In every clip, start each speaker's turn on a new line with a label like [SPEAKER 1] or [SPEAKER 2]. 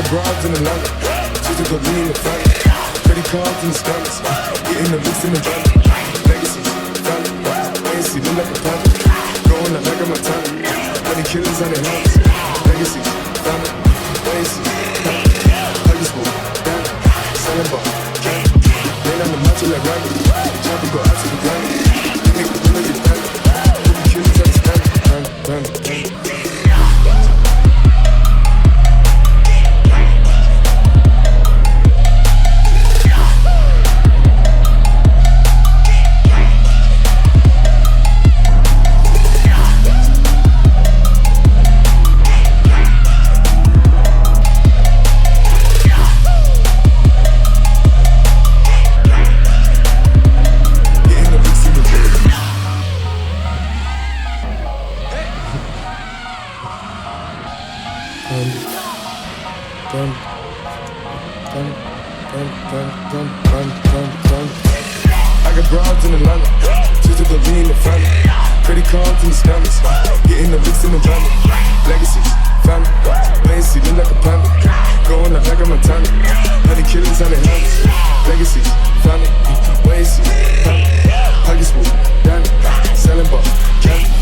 [SPEAKER 1] Broads in Atlanta, just to go lean the family. Credit cards in the scammers, getting the mix in the van. Legacies, family, ANC look like a panda. Going out like a Montana, money killers on their hands. Legacies, family, ANC, family. Huggies move, down, selling ball, candy. Rain on the macho like Randy, chopping go out to the granny. Nigga, pull up your family, hope the killers understand. Family. I got broads in Atlanta, just to go lean the family. Credit cards in the scammers, getting the licks in the van. Legacies, family, ANC look like a panda. Going out like a Montana, honey killers on their hands. Legacies, family, ANC, family. Huggies move, Danny, selling ball, candy.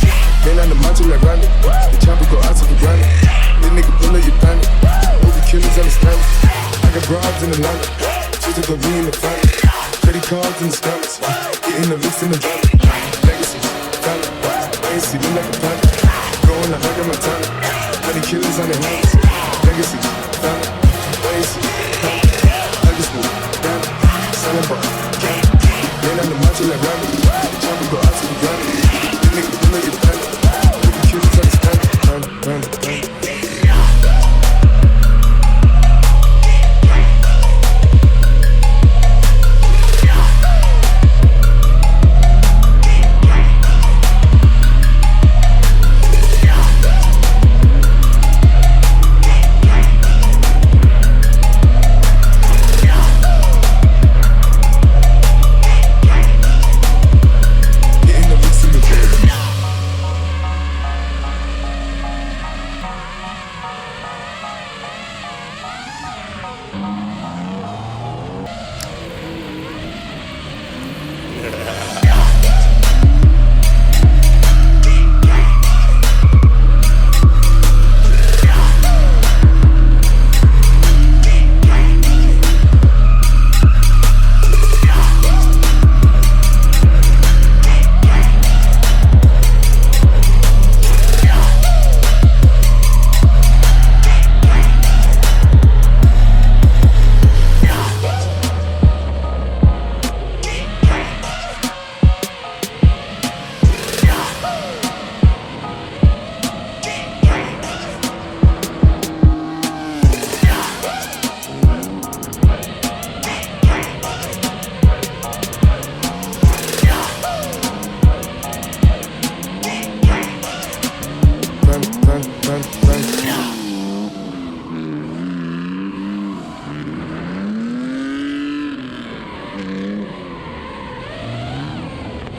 [SPEAKER 1] Rain on the macho like Randy, the chopper go out to the granny. This nigga pull up your panic, hope the killers understand. I got broads in Atlanta, just to go lean the family. Credit cards in the scammers, getting the licks in the van. Legacies, family, ANC look like a panda. Going out like a Montana, honey killers on their hands. Legacies, family, ANC, family. Huggies move, Danny, selling ball, candy. Rain on the macho like Randy, the chopper go out to the granny. This nigga pull up your panic, hope the killers understand. Family.
[SPEAKER 2] Yeah.